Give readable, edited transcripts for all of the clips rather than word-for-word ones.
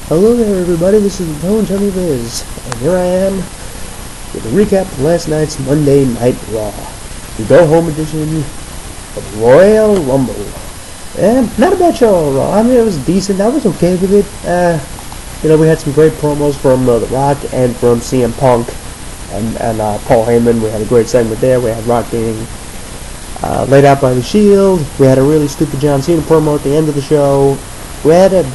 Hello there everybody, this is the Tone Chummy Viz, and here I am with a recap of last night's Monday Night Raw, the go-home edition of Royal Rumble. And not a bad show overall. I mean, it was decent, I was okay with it. We had some great promos from The Rock and from CM Punk and Paul Heyman. We had a great segment there. We had Rock being laid out by the Shield. We had a really stupid John Cena promo at the end of the show. We had a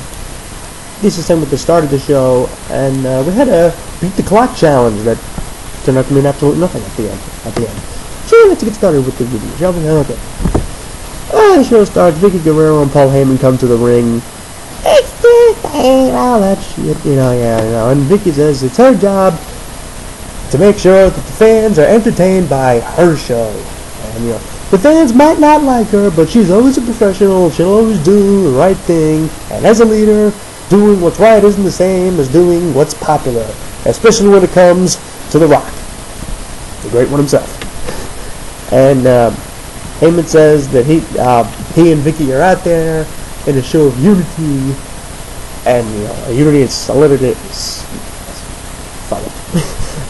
decent segment at the start of the show, and we had a beat the clock challenge that turned out to mean absolutely nothing at the end. So let's get started with the video, shall we? Okay. The show starts. Vicky Guerrero and Paul Heyman come to the ring. It's this ain't all that shit, And Vicky says it's her job to make sure that the fans are entertained by her show. And the fans might not like her, but she's always a professional. She'll always do the right thing, and as a leader, doing what's right isn't the same as doing what's popular, especially when it comes to The Rock, the great one himself. And Heyman says that he and Vicky are out there in a show of unity, and unity and solidity.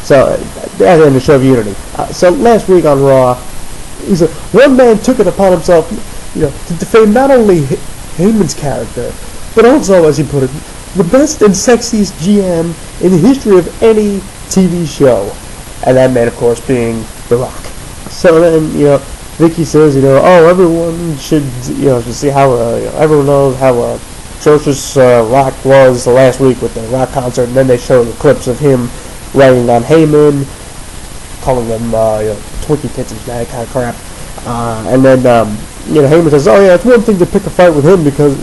So they're in a show of unity. So last week on Raw, he said one man took it upon himself, to defame not only Heyman's character, but also, as he put it, the best and sexiest GM in the history of any TV show. And that man, of course, being The Rock. So then, Vicky says, everyone should see how, everyone knows how atrocious Rock was last week with the Rock concert. And then they show the clips of him ragging on Heyman, calling them, Twinkie tits and that kind of crap. And then, Heyman says, it's one thing to pick a fight with him because,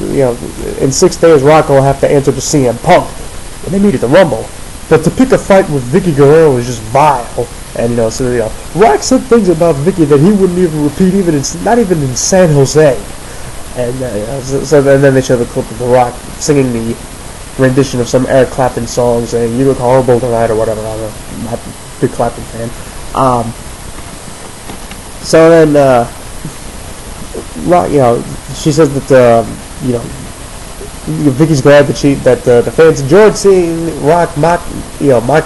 in 6 days Rock will have to answer to CM Punk. And they needed the Rumble. But to pick a fight with Vicky Guerrero is just vile. And, Rock said things about Vicky that he wouldn't even repeat, not even in San Jose. And then they show the clip of The Rock singing the rendition of some Eric Clapton song saying, "You look horrible tonight," or whatever. I don't know. I'm not a big Clapton fan. So then, Rock, she says that Vicky's glad that the fans enjoyed seeing Rock mock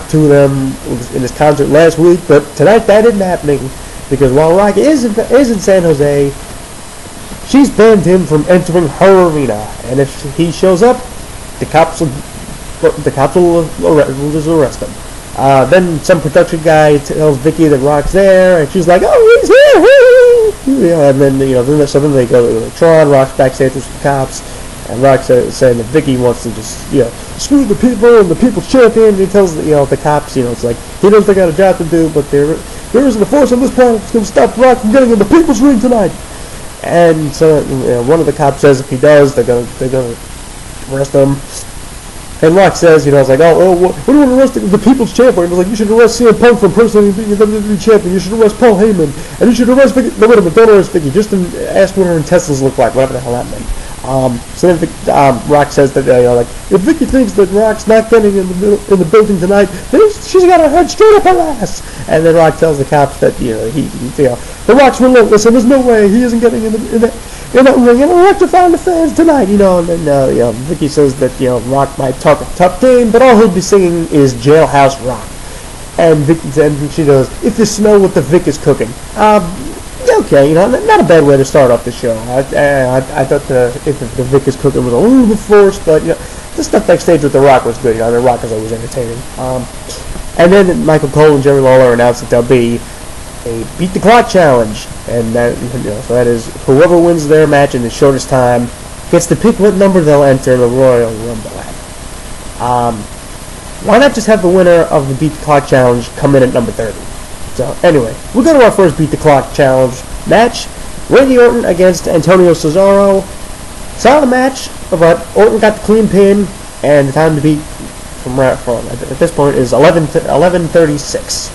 to them in his concert last week, but tonight that isn't happening because while Rock is in San Jose, she's banned him from entering her arena, and if he shows up, the cops will just arrest him. Then some production guy tells Vicky that Rock's there, and she's like, "Oh, he's here!" And then so then they go to Tron. Rock's backstage with some cops, and Rock saying that Vicky wants to just screw the people and the people's champion. And he tells the cops, it's like he knows they got a job to do, but there isn't a force on this planet that's going to stop Rock from getting in the people's ring tonight. And so one of the cops says if he does, they're gonna arrest him. And Rock says, what do you want to arrest the people's champion? It was like, you should arrest CM Punk for impersonating being the WWE champion. You should arrest Paul Heyman. And you should arrest Vicky. No, wait a minute, don't arrest Vicky. Just ask what her intestines look like, whatever the hell that meant. So then Rock says that, if Vicky thinks that Rock's not getting in the building tonight, then she's got her head straight up her ass. And then Rock tells the cops that, the Rock's relentless, and there's no way he isn't getting in that ring, and we'll have to find the fans tonight, And then, Vicky says that, Rock might talk a tough game, but all he'll be singing is Jailhouse Rock. And she goes, "If you smell what the Vic is cooking." Okay, not a bad way to start off the show. I thought if the Vic is cooking was a little bit forced, but, the stuff backstage with The Rock was good, The Rock is always entertaining. And then Michael Cole and Jerry Lawler announced that there'll be a beat the clock challenge, and that so that is whoever wins their match in the shortest time gets to pick what number they'll enter the Royal Rumble at. Why not just have the winner of the beat the clock challenge come in at number 30? So anyway, we'll go to our first beat the clock challenge match: Randy Orton against Antonio Cesaro. Solid match, but Orton got the clean pin, and the time to beat from at this point is 11:36.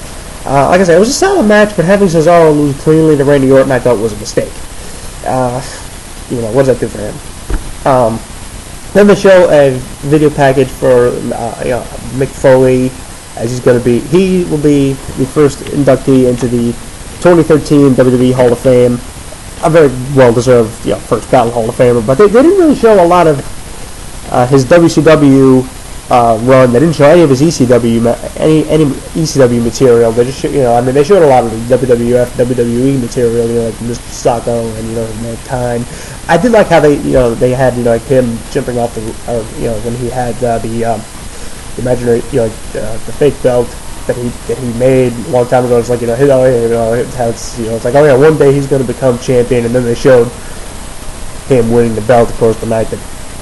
Like I said, it was a solid match, but having Cesaro lose cleanly to Randy Orton, I thought was a mistake. What does that do for him? Then they show a video package for Mick Foley, as he will be the first inductee into the 2013 WWE Hall of Fame. A very well-deserved first ballot Hall of Famer, but they didn't really show a lot of his WCW run. They didn't show any of his any ECW material. They just they showed a lot of the WWF, WWE material, like Mr. Sacco and Mankind. I did like how they had like him jumping off the when he had the imaginary the fake belt that he made a long time ago. It's like it's like, oh yeah, one day he's going to become champion, and then they showed him winning the belt, of course, the night that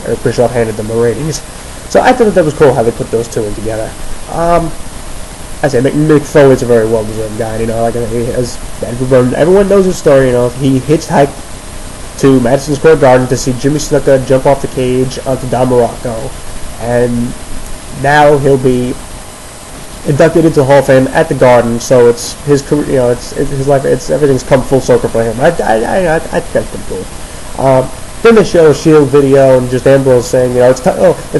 Eric Bischoff handed them the ratings. So I thought that was cool how they put those two in together. I say Mick Foley's a very well-deserved guy. As everyone knows his story. He hitchhiked to Madison Square Garden to see Jimmy Snuka jump off the cage onto Don Morocco, and now he'll be inducted into the Hall of Fame at the Garden. So it's his career. It's his life. Everything's come full circle for him. I think that's pretty cool. Then they show a Shield video and just Ambrose saying, it's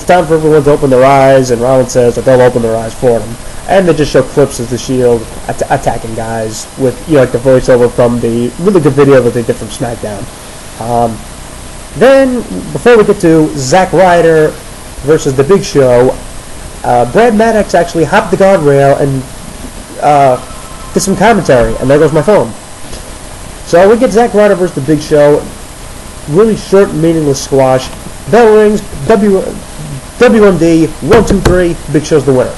time for everyone to open their eyes, and Rollins says that they'll open their eyes for them. And they just show clips of the Shield attacking guys with like the voiceover from the really good video that they did from SmackDown. Then before we get to Zack Ryder versus The Big Show, Brad Maddox actually hopped the guardrail and did some commentary, and there goes my phone. So we get Zack Ryder versus The Big Show. Really short, meaningless squash. Bell rings. WMD. 1, 2, 3. Big Show's the winner.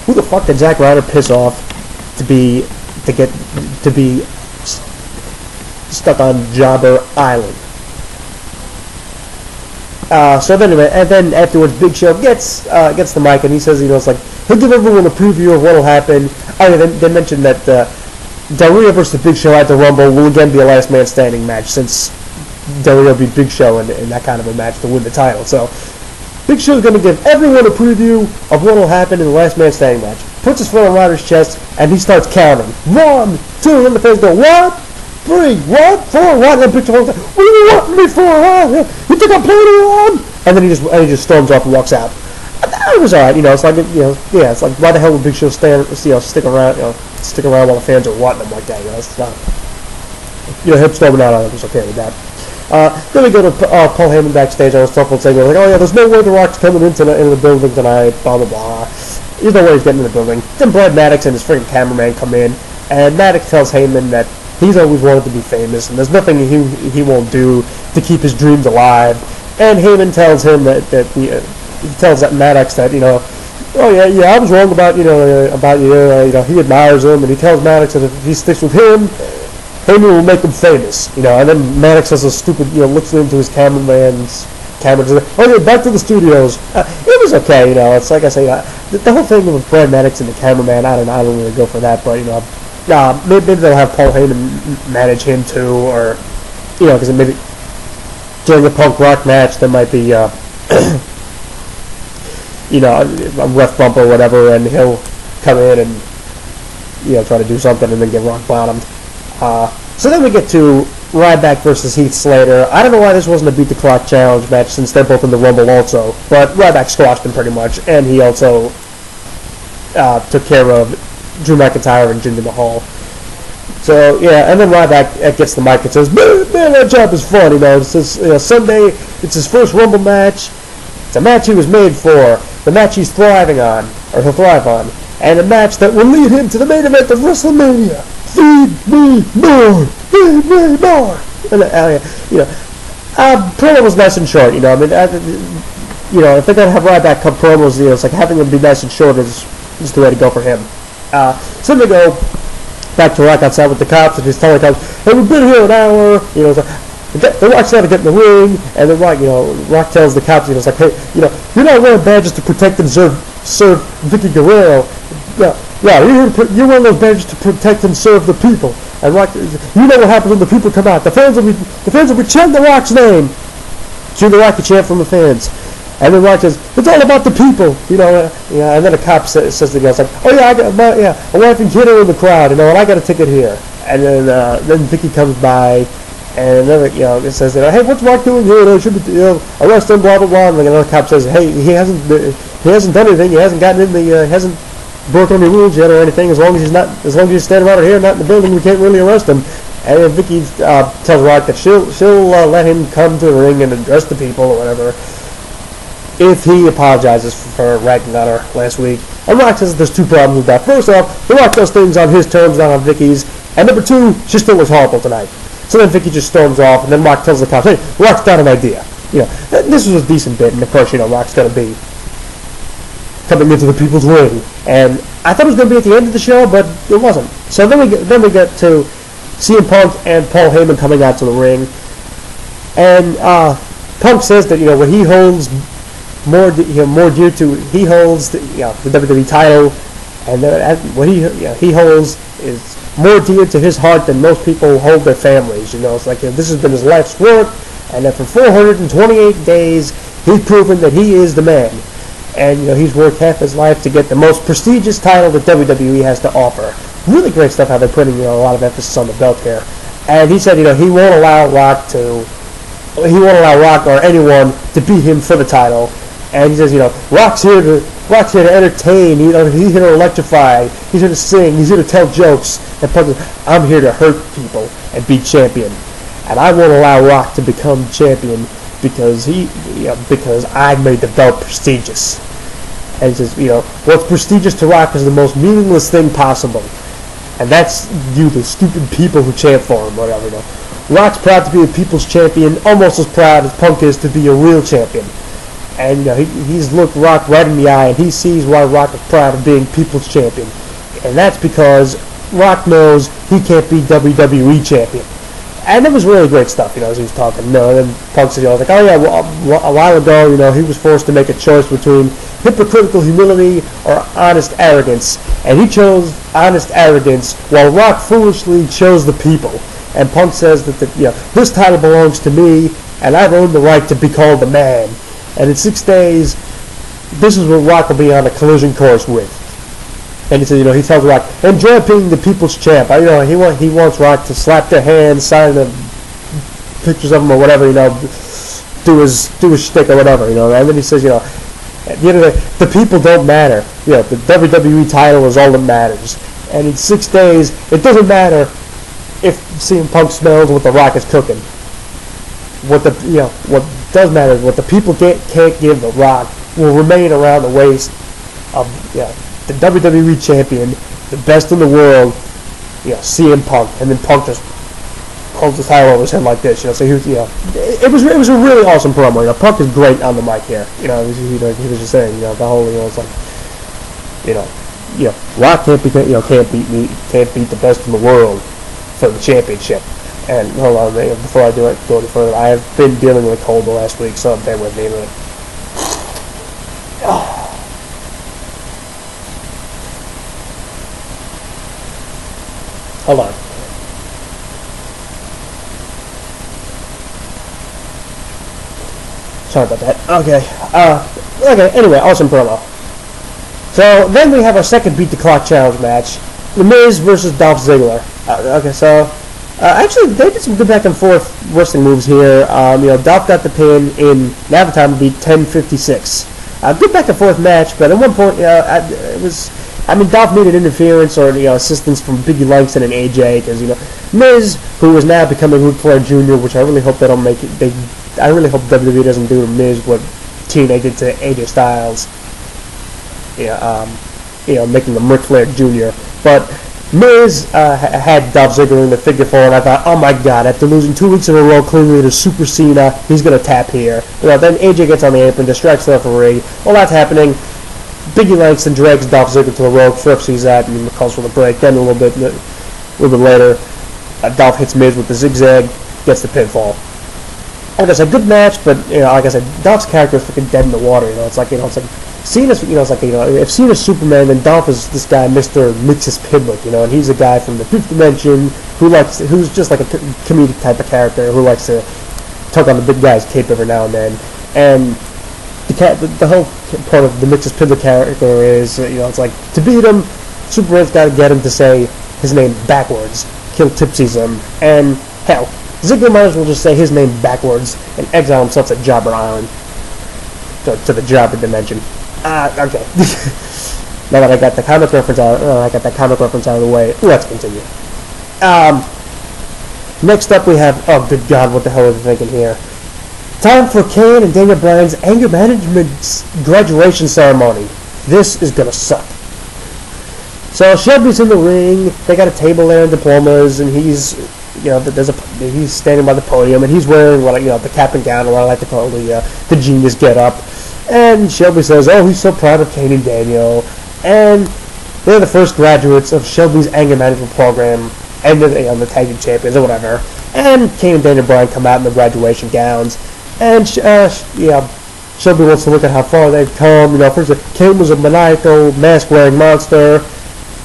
Who the fuck did Zack Ryder piss off to be stuck on Jobber Island? So anyway, and then afterwards, Big Show gets the mic and he says, it's like he'll give everyone a preview of what'll happen. Oh yeah, they mentioned that Del Rio versus the Big Show at the Rumble will again be a last man standing match, since Del Rio beat Big Show in that kind of a match to win the title. So Big Show's going to give everyone a preview of what will happen in the last man standing match. Puts his foot on Ryder's chest and he starts counting. 1, 2, and the fans go, 1, 3, 1, 4, 1, and Big Show goes, what do you want me for? You think I'm playing around? And then he just storms off and walks out. It was alright, it's like it's like, why the hell would Big Show stick around while the fans are wanting him like that? It's not, him storming out, I was okay with that. Then we go to Paul Heyman backstage on his telephone saying, like, oh yeah, there's no way The Rock's coming into the building tonight, blah blah blah. There's no way he's getting in the building. Then Brad Maddox and his freaking cameraman come in, and Maddox tells Heyman that he's always wanted to be famous, and there's nothing he won't do to keep his dreams alive. And Heyman tells him he tells Maddox that oh yeah, I was wrong about you. He admires him, and he tells Maddox that if he sticks with him, Heyman will make him famous, and then Maddox has a stupid, looks into his cameraman's camera and says, okay, back to the studios. It was okay, it's like I say, the whole thing with Brad Maddox and the cameraman, I don't really go for that, but, maybe they'll have Paul Heyman manage him too, or, because maybe during a Punk Rock match, there might be, a ref bump or whatever, and he'll come in and, try to do something and then get rock bottomed. So then we get to Ryback versus Heath Slater. I don't know why this wasn't a Beat the Clock challenge match, since they're both in the Rumble also, but Ryback squashed him pretty much, and he also took care of Drew McIntyre and Jinder Mahal. So yeah, and then Ryback gets the mic and says, man, that job is fun, It says, Sunday, it's his first Rumble match. It's a match he was made for, the match he's thriving on, or he'll thrive on, and a match that will lead him to the main event of WrestleMania. Feed me more! Feed me more! And, promo was nice and short, if they're going to have Ryback cut promos, it's like having them be nice and short is the way to go for him. So then they go back to Rock outside with the cops, and he's telling the cops, hey, we've been here an hour, it's like, the Rock's got to get in the ring, and then Rock tells the cops, it's like, hey, you're not wearing badges to protect and serve Vicky Guerrero. Yeah, you're wearing those badges to protect and serve the people. And Rock, you know what happens when the people come out. The fans will be chanting the Rock's name. Chanting the Rock, the chant from the fans. And then Rock says, it's all about the people, and then a cop says to the guy, it's like, oh yeah, I got my wife and kid are in the crowd, and I got a ticket here. And then Vicky comes by, and then it says, hey, what's Rock doing here? They should be arrest him, blah blah blah. And another cop says, hey, he hasn't done anything. He hasn't gotten in the hasn't broken any rules yet or anything. As long as he's standing right here, not in the building, we can't really arrest him. And then Vicky tells Rock that she'll let him come to the ring and address the people or whatever. if he apologizes for ragging on her last week. And Rock says there's two problems with that. First off, The Rock does things on his terms, not on Vicky's. And number two, she still looks horrible tonight. So then Vicky just storms off, and then Rock tells the cops, hey, Rock's got an idea. This was a decent bit, and of course, Rock's going to be coming into the People's Ring. And I thought it was going to be at the end of the show, but it wasn't. So then we get to CM Punk and Paul Heyman coming out to the ring. And Punk says that, what he holds more dear to, he holds the WWE title, and what he holds is more dear to his heart than most people hold their families. It's like this has been his life's work, and that for 428 days he's proven that he is the man. And he's worked half his life to get the most prestigious title that WWE has to offer. Really great stuff how they're putting a lot of emphasis on the belt here. And he said he won't allow Rock or anyone to beat him for the title. And he says Rock's here to entertain. He's here to electrify. He's here to sing. He's here to tell jokes. And Punk says, I'm here to hurt people and be champion. And I won't allow Rock to become champion because because I made the belt prestigious. And he says, what's prestigious to Rock is the most meaningless thing possible. And that's you, the stupid people who chant for him, whatever. Rock's proud to be the people's champion, almost as proud as Punk is to be a real champion. And he's looked Rock right in the eye, and he sees why Rock is proud of being people's champion. And that's because Rock knows he can't be WWE champion. And it was really great stuff, as he was talking. And then Punk said, like, oh yeah, well, a while ago, he was forced to make a choice between hypocritical humility or honest arrogance. And he chose honest arrogance, while Rock foolishly chose the people. And Punk says that this title belongs to me, and I've earned the right to be called the man. And in 6 days, this is what Rock will be on a collision course with. And he says, he tells Rock, enjoy being the people's champ. He wants Rock to slap their hands, sign the pictures of him or whatever, do his shtick or whatever, And then he says, at the end of the day, the people don't matter. The WWE title is all that matters. And in 6 days, it doesn't matter if CM Punk smells what the Rock is cooking. What does matter is what the people can't give the Rock will remain around the waist of the WWE champion, the best in the world, CM Punk, and then Punk just holds the title over his head like this. So he was, it was a really awesome promo. Punk is great on the mic here. He was just saying, the whole, it's like, Rock can't beat me, can't beat the best in the world for the championship. And hold on, before I go any further, I have been dealing with a cold the last week, so bear with me a minute. Hold on. Sorry about that. Okay, anyway, awesome promo. So, then we have our second Beat the Clock Challenge match. The Miz versus Dolph Ziggler. Actually, they did some good back and forth wrestling moves here. Dolph got the pin in, now the time to beat 10:56. Good back and forth match, but at one point, it was, Dolph needed interference or, assistance from Biggie Langston and AJ, because, Miz, who is now becoming Ric Flair Jr., which I really hope they don't make it, I really hope WWE doesn't do to Miz what TNA did to AJ Styles, making him Ric Flair Jr., but Miz had Dolph Ziggler in the figure four, and I thought, oh my god, after losing 2 weeks in a row cleanly to Super Cena, he's going to tap here. Then AJ gets on the apron, distracts the referee. While that's happening, Biggie Langston drags Dolph Ziggler to the ropes. Ref sees that and calls for the break. Then a little bit later, Dolph hits Miz with the zigzag, gets the pinfall. Like I said, good match, but like I said, Dolph's character is freaking dead in the water. It's like Cena's, it's like, if Cena's Superman, then Dolph is this guy, Mr. Mixus Pidlick, and he's a guy from the Fifth Dimension who's just like a comedic type of character who likes to tug on the big guy's cape every now and then. And the whole part of the Mixus Pidlick character is, it's like, to beat him, Superman's got to get him to say his name backwards, kill Tipsyism, and hell, Ziggler might as well just say his name backwards and exile himself to Jobber Island, to the Jobber Dimension. Okay. Now that I got the comic reference out, of the way, let's continue. Next up we have, oh good god, what the hell are we thinking here? Time for Kane and Daniel Bryan's anger management graduation ceremony. This is gonna suck. So Shelby's in the ring. They got a table there and diplomas, and he's, he's standing by the podium, and he's wearing the cap and gown, or what I like to call the genius get-up. And Shelby says, "Oh, he's so proud of Kane and Daniel," and they're the first graduates of Shelby's anger management program, and the tag team champions or whatever. And Kane and Daniel Bryan come out in their graduation gowns. And Shelby wants to look at how far they've come. First Kane was a maniacal, mask-wearing monster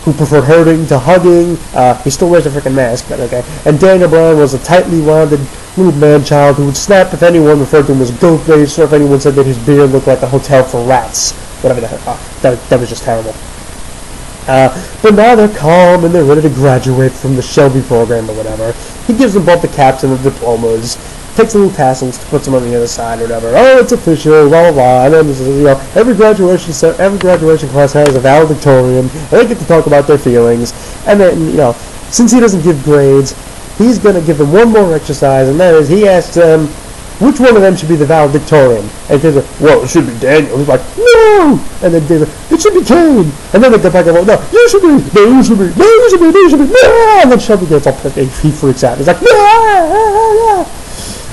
who preferred hurting to hugging. He still wears a freaking mask, but okay. And Daniel Bryan was a tightly rounded little man-child who would snap if anyone referred to him as goat-faced, or if anyone said that his beard looked like a hotel for rats. Whatever the hell. That was just terrible. But now they're calm and they're ready to graduate from the Shelby program or whatever. He gives them both the caps and the diplomas. Takes the little tassels to put them on the other side or whatever. Oh, it's official, blah blah blah. And then this is, every graduation class has a valedictorian, and they get to talk about their feelings. And then, since he doesn't give grades, he's gonna give them one more exercise, and that is he asks them which one of them should be the valedictorian. And they say, "Well, it should be Daniel." He's like, "No!" And then they say, "It should be Kane." And then they go back and go, "No, you should be, no, you should be, no, you should be, no, you should be, no!" And then Shelby gets all pissed, he freaks out. He's like, "No!"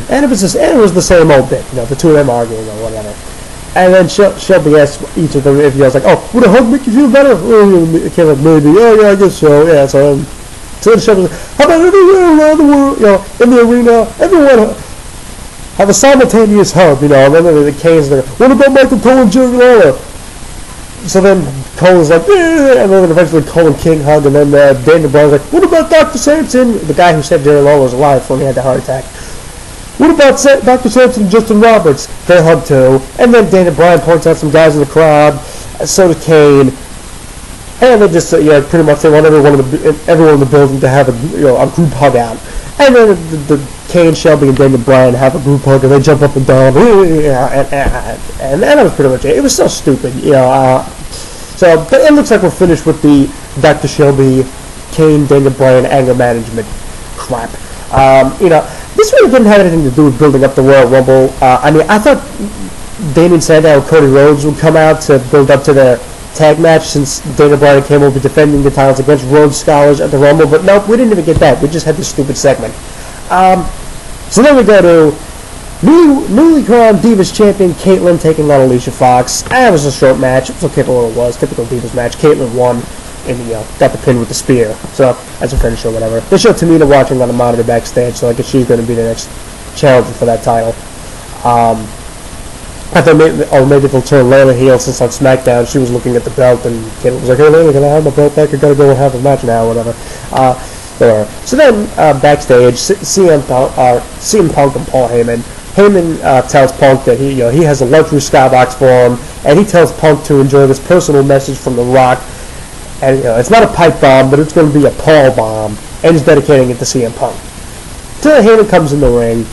And it was the same old bit, the two of them arguing or whatever. And then Shelby asks each of them if he was like, "Oh, would a hug make you feel better?" Kane's like, "Maybe." "Oh, yeah, I guess so." Yeah, so then Shelby's like, "How about everywhere around the world, in the arena, everyone have a simultaneous hug, And then the Kane's like, "What about Michael Cole and Jerry Lawler?" So then Cole's like, "Yeah," and then eventually Cole and King hug, and then Daniel Bryan's like, "What about Dr. Sampson?" The guy who said Jerry Lawler was alive when he had the heart attack. "What about Dr. Sampson and Justin Roberts?" They hug too. And then Daniel Bryan points out some guys in the crowd. So does Kane. And they just pretty much they want everyone in the building to have a group hug out. And then the Kane, Shelby, and Daniel Bryan have a group hug, and they jump up and down. And that was pretty much it. It was so stupid, but it looks like we're finished with the Dr. Shelby, Kane, Daniel Bryan anger management crap. This really didn't have anything to do with building up the Royal Rumble. I thought Damien Sandow and Cody Rhodes would come out to build up to their tag match, since Daniel Bryan and Kane will be defending the titles against Rhodes Scholars at the Rumble, but nope, we didn't even get that. We just had this stupid segment. So then we go to newly crowned Divas champion Caitlyn taking on Alicia Fox. It was a short match. It was okay for what it was. Typical Divas match. Caitlyn won and got the pin with the spear. So that's a finish or whatever. They showed Tamina watching on the monitor backstage, so I guess she's going to be the next challenger for that title. I thought maybe they'll turn Layla heel, since on SmackDown she was looking at the belt and Caitlyn was like, "Hey Layla, can I have my belt back? I gotta go and have a match now," or whatever. So then backstage, CM Punk and Paul Heyman. Heyman tells Punk that he has a luxury skybox for him, and he tells Punk to enjoy this personal message from The Rock. And it's not a pipe bomb, but it's going to be a Paul bomb, and he's dedicating it to CM Punk. So Heyman comes in the ring,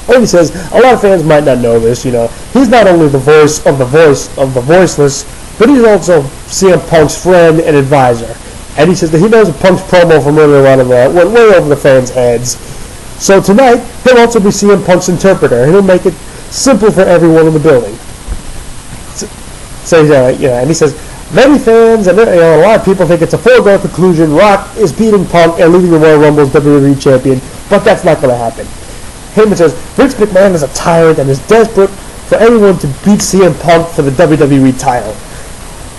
and he says, a lot of fans might not know this, he's not only the voice of the voiceless, but he's also CM Punk's friend and advisor. And he says that he knows Punk's promo from earlier on went way over the fans' heads. So tonight, he'll also be CM Punk's interpreter, and he'll make it simple for everyone in the building. So and he says, many fans and a lot of people think it's a foregone conclusion Rock is beating Punk and leading the Royal Rumble as WWE champion, but that's not going to happen. Heyman says, Vince McMahon is a tyrant and is desperate for anyone to beat CM Punk for the WWE title.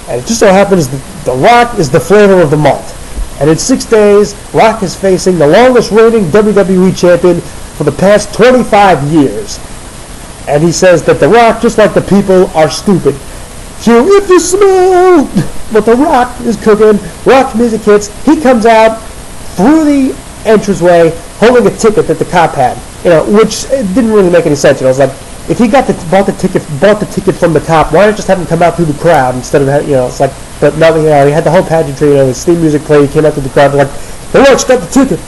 And it just so happens that The Rock is the flavor of the month. And in 6 days, Rock is facing the longest reigning WWE champion for the past 25 years. And he says that The Rock, just like the people, are stupid. So if you smell what The Rock is cooking, Rock music hits, he comes out through the entranceway holding a ticket that the cop had. Which didn't really make any sense. It was like, if he bought the ticket from the cop, why not just have him come out through the crowd instead of it's like, but no, he had the whole pageantry, his theme music played, he came out through the crowd, like, the Rock's got the ticket,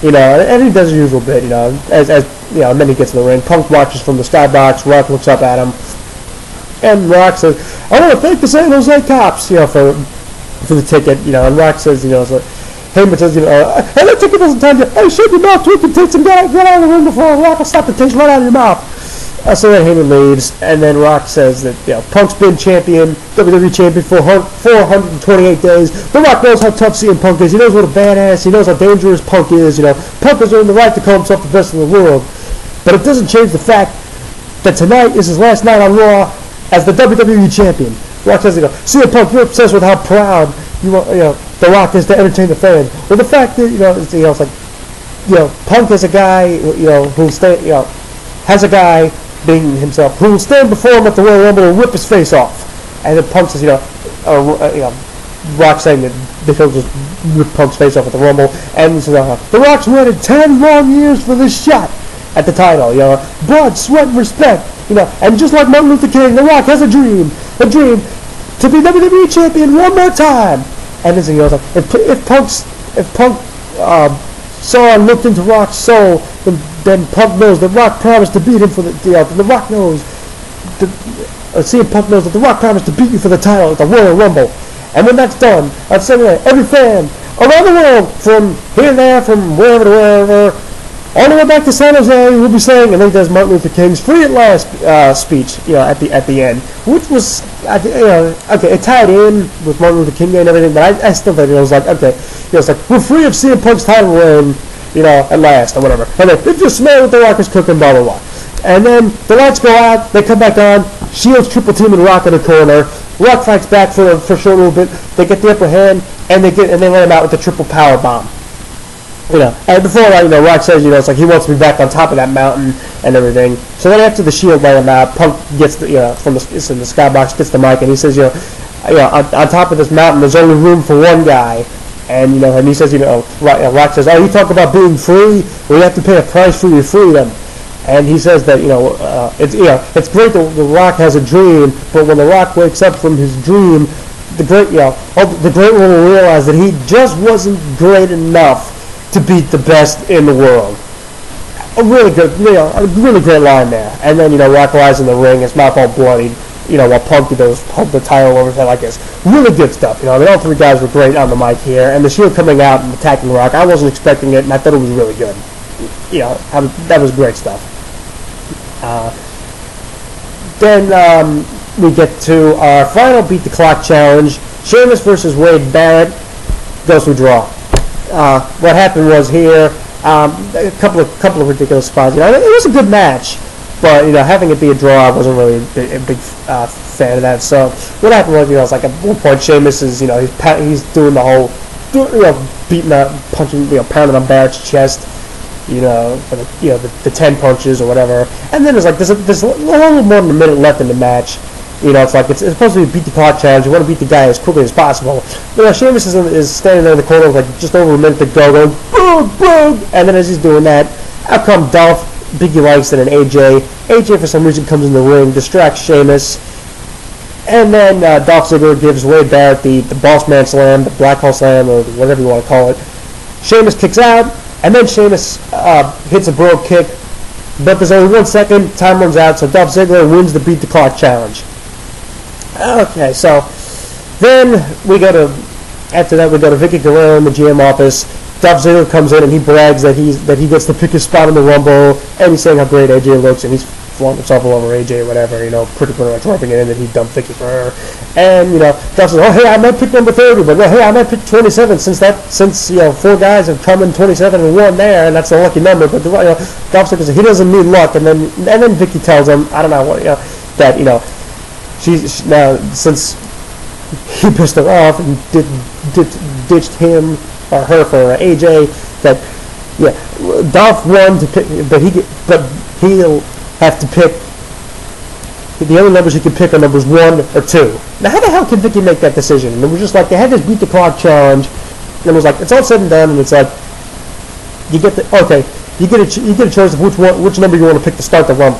and he does his usual bit, as and then he gets in the ring. Punk watches from the skybox, Rock looks up at him, and Rock says, I want to thank the San Jose cops, for the ticket, and Rock says, Heyman says, hey, that ticket doesn't tell you, hey, shut your mouth, you can take some guy, get out of the room before Rock will slap the taste right out of your mouth. So then Heyman leaves, and then Rock says that Punk's been champion, WWE champion for 428 days. The Rock knows how tough CM Punk is. He knows what a badass. He knows how dangerous Punk is. Punk has earned the right to call himself the best in the world. But it doesn't change the fact that tonight is his last night on Raw as the WWE champion. Rock says, CM Punk, you're obsessed with how proud The Rock is to entertain the fans. Well, the fact that it's like Punk is a guy has a guy being himself who will stand before him at the Royal Rumble and rip his face off. And then Punk says, Rock saying that they will just rip Punk's face off at the Rumble. And he says, The Rock's waited 10 long years for this shot at the title. Blood, sweat, and respect. And just like Martin Luther King, The Rock has a dream to be WWE champion one more time. And then he goes, if Punk saw and looked into Rock's soul, then Punk knows that Rock promised to beat him for the Rock knows CM Punk knows that The Rock promised to beat you for the title at the Royal Rumble. And when that's done, on Sunday night, every fan around the world, from here and there, from wherever to wherever, all the way back to San Jose, will be saying, and then he does Martin Luther King's "Free at Last" speech, at the end, which was, okay, it tied in with Martin Luther King Day and everything, but I still think it was like, okay, it's like, we're free of CM Punk's title reign, at last, or whatever. And then, if you smell what The Rock is cooking, blah, blah, blah. And then the lights go out, they come back on, Shield's triple team and Rock in the corner. Rock fights back for a short little bit. They get the upper hand, and they let him out with the triple power bomb. And before that, Rock says, it's like he wants to be back on top of that mountain and everything. So then after the Shield let him out, Punk gets from the skybox, gets the mic, and he says, on top of this mountain, there's only room for one guy. And and he says, Rock says, oh, you talk about being free? Well, you have to pay a price for your freedom. And he says that it's great that The Rock has a dream, but when The Rock wakes up from his dream, the great one will realize that he just wasn't great enough to beat the best in the world. A really good, a really great line there. And then Rock lies in the ring, his mouth all bloodied. While Punk does pump the title over his head like this. Really good stuff. All three guys were great on the mic here, and the Shield coming out and attacking Rock. I wasn't expecting it, and I thought it was really good. That was great stuff. Then we get to our final Beat the Clock challenge. Sheamus versus Wade Barrett goes to draw. What happened was here, a couple of ridiculous spots. It was a good match, but having it be a draw, I wasn't really a big fan of that. So what happened was, it's like at one point Sheamus is, he's doing the whole, beating up, punching, pounding on Barrett's chest. For the 10 punches or whatever, and then there's a little more than a minute left in the match. It's like it's supposed to be a beat the clock challenge. You want to beat the guy as quickly as possible. Sheamus is standing there in the corner with just over a minute to go, going boom, boom, and then as he's doing that, out come Dolph, Biggie likes it, and AJ. AJ for some reason comes in the ring, distracts Sheamus, and then Dolph Ziggler gives Wade Barrett the Boss Man Slam, the Black Hole Slam, or whatever you want to call it. Sheamus kicks out. And then Sheamus hits a brogue kick, but there's only 1 second, time runs out, so Dolph Ziggler wins the Beat the Clock challenge. Okay, so then after that we go to Vicky Guerrero in the GM office. Dolph Ziggler comes in and he brags that he gets to pick his spot in the Rumble, and he's saying how great AJ looks, and he's flaunt himself all over AJ or whatever, pretty much rubbing it in that he dumped Vicky for her. And, Dolph says, oh, hey, I might pick number 30, but hey, I might pick 27 since 4 guys have come in 27 and 1 there, and that's a lucky number. But, Dolph says he doesn't need luck. And then Vicky tells him, I don't know what, that, she's now, since he pissed her off and ditched him or her for AJ, that, Dolph won to pick, but he'll have to pick. The only numbers he could pick are numbers 1 or 2. Now, how the hell can Vicky make that decision? And it was just like they had this Beat the Clock challenge, and it was like it's all said and done, and it's like you get a choice of which number you want to pick to start the Rumble.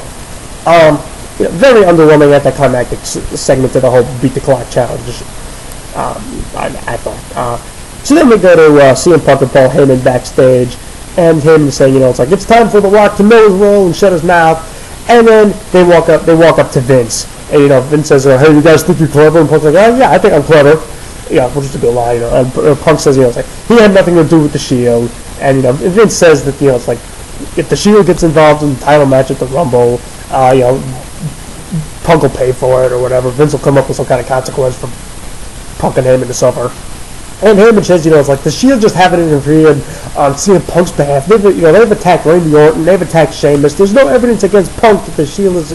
Very underwhelming anticlimactic segment to the whole Beat the Clock challenge. I thought. So then we go to CM Punk and Paul Heyman backstage, and him saying, it's like it's time for The Rock to know his role and shut his mouth. And then they walk up to Vince, and Vince says, "Hey, you guys think you're clever?" And Punk's like, "Oh yeah, I think I'm clever." Which is a good lie, And Punk says, it's like he had nothing to do with the Shield, and Vince says that it's like if the Shield gets involved in the title match at the Rumble, Punk will pay for it or whatever. Vince will come up with some kind of consequence for Punk and Heyman to suffer. And Heyman says, it's like the Shield just haven't interfered on CM Punk's behalf. They've attacked Randy Orton, they've attacked Sheamus. There's no evidence against Punk that the Shield is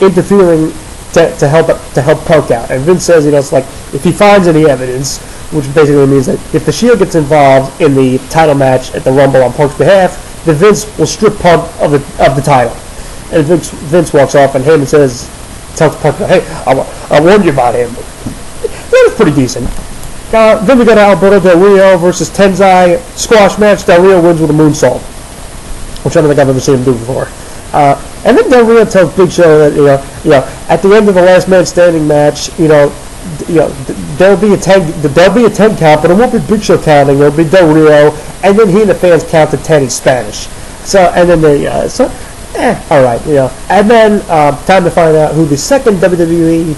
interfering to help Punk out. And Vince says, it's like if he finds any evidence, which basically means that if the Shield gets involved in the title match at the Rumble on Punk's behalf, then Vince will strip Punk of the title. And Vince walks off, and Heyman tells Punk, hey, I warned you about him. That was pretty decent. Then we got Alberto Del Rio versus Tenzai squash match. Del Rio wins with a moonsault, which I don't think I've ever seen him do before. And then Del Rio tells Big Show that at the end of the last man standing match, there'll be a 10 count, but it won't be Big Show counting. It'll be Del Rio, and then he and the fans count to 10 in Spanish. So and then all right, And then time to find out who the second WWE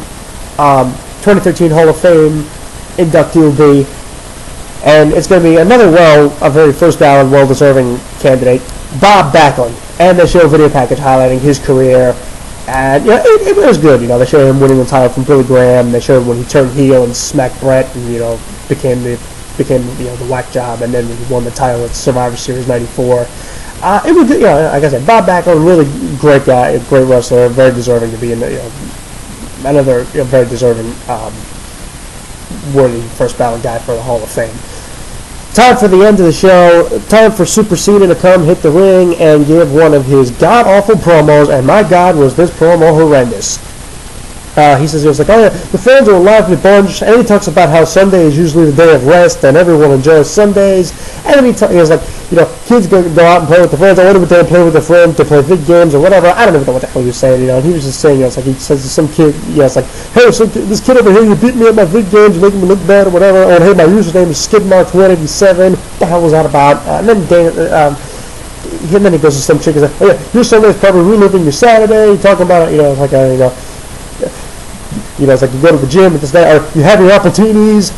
2013 Hall of Fame inductee will be, and it's going to be a very first ballot, well-deserving candidate, Bob Backlund. And they show a video package highlighting his career, and it was good. They showed him winning the title from Billy Graham. They showed when he turned heel and smacked Brett, and became the whack job, and then he won the title at Survivor Series '94. It was good, like I said, Bob Backlund, really great guy, a great wrestler, very deserving to be in another very deserving. Worthy first ballot guy for the Hall of Fame. Time for the end of the show. Time for Super Cena to come hit the ring and give one of his god-awful promos, and my God, was this promo horrendous. He says, the fans are a lively bunch, and he talks about how Sunday is usually the day of rest, and everyone enjoys Sundays, and then he was like, kids go out and play with their friends, I wonder what they play with their friends, to play vid games or whatever. I don't even know what the hell he was saying, and he was just saying, it's like, he says to some kid, it's like, hey, this kid over here, you beat me at my vid games, making me look bad or whatever, or hey, my username is Skidmark187, what the hell was that about? And then he goes to some chick and says, oh yeah, your Sunday's probably reliving your Saturday, talking about it, it's like you go to the gym and this guy, or you have your Appletinis.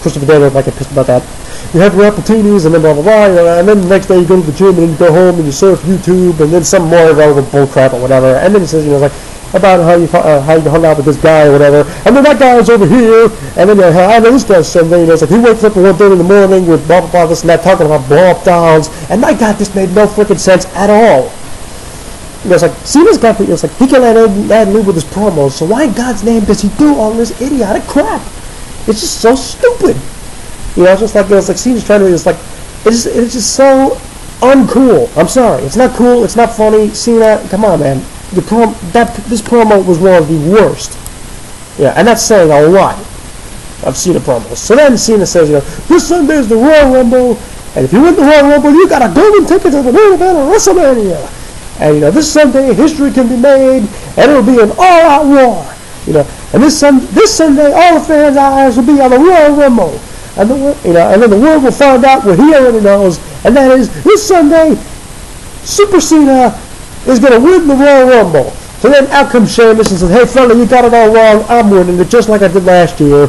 Christopher Daniels might get pissed about that. You have your Appletinis and then blah blah blah. And then the next day you go to the gym and then you go home and you surf YouTube and then some more irrelevant bullcrap or whatever. And then he says, about how you hung out with this guy or whatever. And then that guy is over here. And then I know this guy's Sunday. It's like he wakes up at 1:30 in the morning with blah blah blah this and that, talking about blow up dolls. And my God, this made no freaking sense at all. It's like, Cena's got it's like, he can add lib with his promos, so why in God's name does he do all this idiotic crap? It's just so stupid. It's like Cena's trying to, it's just so uncool. I'm sorry. It's not cool. It's not funny. Cena, come on, man. This promo was one of the worst. And that's saying a lot. I've seen the promos. So then Cena says, this Sunday is the Royal Rumble, and if you win the Royal Rumble, you got a golden ticket to the main event of WrestleMania. And this Sunday, history can be made, and it'll be an all-out war. And this Sunday, all the fans' eyes will be on the Royal Rumble, and then the world will find out what he already knows, and that is this Sunday, Super Cena is going to win the Royal Rumble. So then out comes Sheamus and says, hey fella, you got it all wrong. I'm winning it just like I did last year.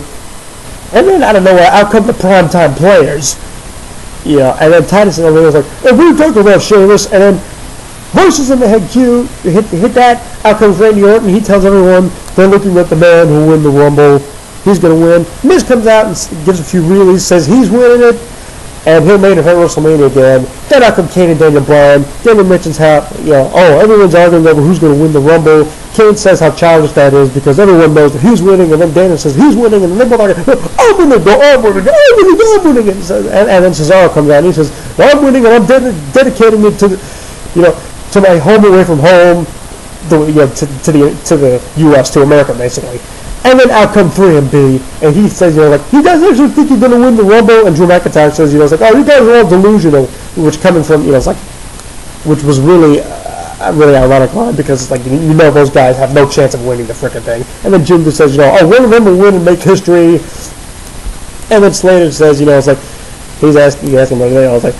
And then out of nowhere, out come the primetime players. And then Titus and everyone was like, hey, we talked about Sheamus, and then Voices in the head cue, hit that, out comes Randy Orton, he tells everyone they're looking at the man who will win the Rumble, he's going to win. Miz comes out and gives a few reelies, says he's winning it, and he'll main event WrestleMania again. Then out come Kane and Daniel Bryan. Daniel mentions how, everyone's arguing over who's going to win the Rumble. Kane says how childish that is because everyone knows that he's winning, and then Daniel says he's winning, and then they're both like, I'm winning, I'm winning. And then Cesaro comes out and he says, I'm winning, and I'm dedicating it to to my home away from home, to the U.S., to America, basically. And then out come 3MB, and he says, you guys actually think you're going to win the Rumble? And Drew McIntyre says, you guys are all delusional, which coming from, which was really ironic line, because those guys have no chance of winning the frickin' thing. And then Jim just says, one of them will win and make history. And then Slater says, he's asking what,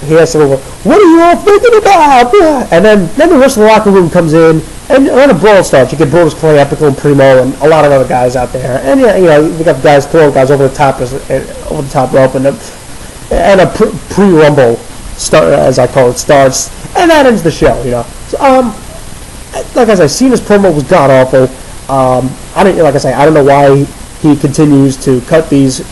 he asked him, what are you all thinking about? And then the rest of the locker room comes in, and a brawl starts. You get Brodus Clay, Epical, and Primo, and a lot of other guys out there. And we got guys throwing guys over the top rope, and a pre-rumble start, as I call it, starts, and that ends the show. So, like I said, Cena's promo was god awful. I don't, like I say, I don't know why he continues to cut these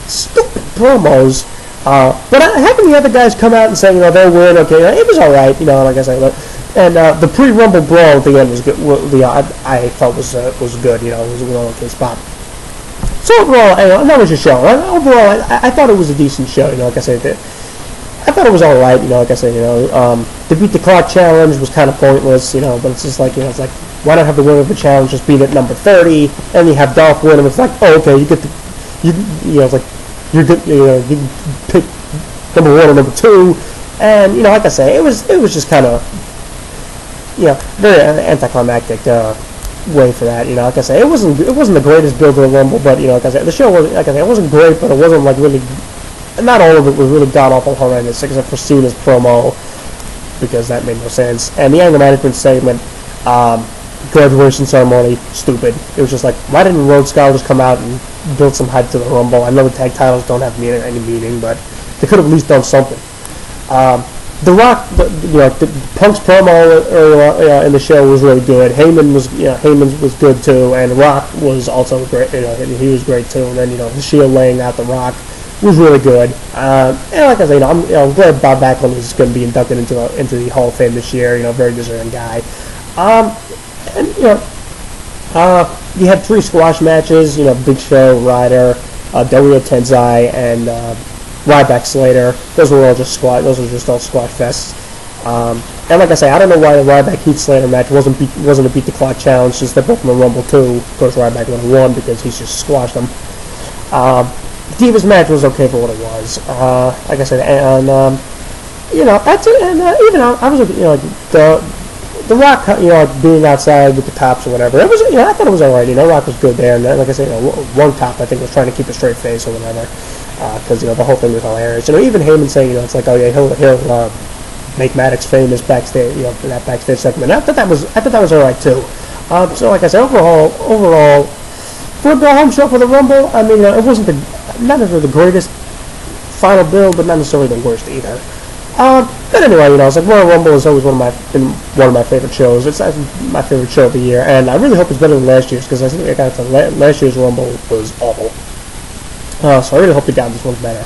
stupid promos. But having the other guys come out and say, they'll win, okay, it was all right, like I said. And the pre-Rumble brawl at the end was good. I felt was good. It was an okay spot. So overall, that was a show. Overall, I thought it was a decent show. Like I said, I thought it was all right. Like I said, the beat the clock challenge was kind of pointless. But it's just like, it's like, why not have the winner of the challenge just beat at number 30, and you have Dolph win, and it's like, oh, okay, you get the, it's like, you're good. You can pick number 1 or number 2, and like I say, it was just kind of, very anticlimactic way for that. Like I say, it wasn't the greatest build to the Rumble, but like I said, the show was, like I said, it wasn't great, but it wasn't like really. Not all of it was really god awful horrendous, except for Cena's promo, because that made no sense, and the anger management segment. Graduation ceremony, stupid. It was just like, why didn't Road Scholars come out and build some hype to the Rumble? I know the tag titles don't have any meaning, but they could have at least done something. The Rock, the Punk's promo earlier in the show was really good. Heyman was good too, and Rock was also great. He was great too. And then the Shield laying out the Rock was really good. And like I said, I'm glad Bob Backlund is going to be inducted into the Hall of Fame this year. Very deserving guy. And you had 3 squash matches. Big Show, Ryder, Dario Tenzai, and Ryback Slater. Those were all just all squash fests. And like I say, I don't know why the Ryback Heath Slater match wasn't a beat the clock challenge, since they're both in the Rumble too. Of course, Ryback would have won because he's just squashed them. Divas match was okay for what it was. Like I said, and that's it. And even I was the Rock, being outside with the tops or whatever, it was, I thought it was alright. Rock was good there, and like I said, one top I think was trying to keep a straight face or whatever, because the whole thing was hilarious. Even Heyman saying, it's like, oh yeah, he'll make Maddox famous backstage, for that backstage segment. I thought that was alright too. So like I said, overall, for a go-home show for the Rumble, I mean, it wasn't not necessarily the greatest final build, but not necessarily the worst either. But anyway, it's like Royal Rumble is always been one of my favorite shows. It's my favorite show of the year, and I really hope it's better than last year's, because I think last year's Rumble was awful. So I really hope this one's better.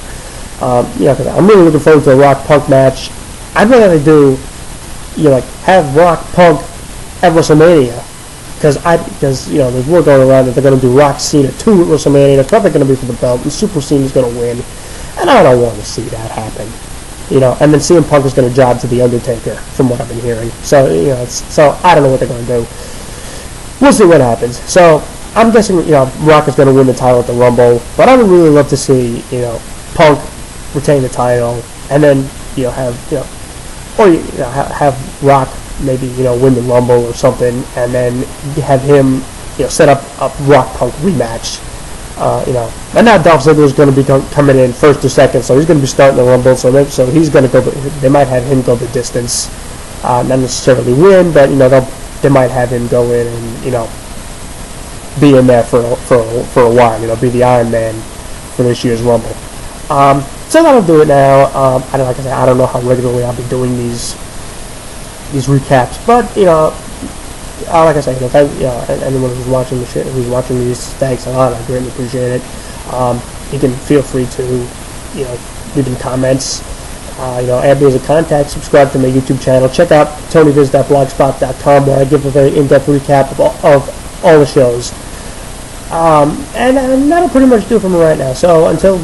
Because I'm really looking forward to a Rock Punk match. I'd rather do, have Rock Punk at WrestleMania, because there's word going around that they're going to do Rock Cena 2 at WrestleMania. It's probably going to be for the belt, and Super Cena's going to win, and I don't want to see that happen. And then CM Punk is going to job to The Undertaker, from what I've been hearing. So, so I don't know what they're going to do. We'll see what happens. So, I'm guessing, Rock is going to win the title at the Rumble, but I would really love to see, Punk retain the title, and then, have Rock maybe, win the Rumble or something, and then have him, set up a Rock Punk rematch. And now Dolph Ziggler is going to be coming in first or second, so he's going to be starting the Rumble. So he's going to go. They might have him go the distance, not necessarily win, but they might have him go in and be in there for a while. Be the Iron Man for this year's Rumble. So that'll do it now. Like I said, I don't know how regularly I'll be doing these recaps, but like I say, anyone who's watching these, thanks a lot. I greatly appreciate it. You can feel free to, leave in comments. Add me as a contact. Subscribe to my YouTube channel. Check out tonyviz.blogspot.com, where I give a very in-depth recap of all the shows. And that'll pretty much do it for me right now. So until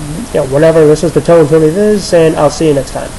whenever, this is the Tony Viz, and I'll see you next time.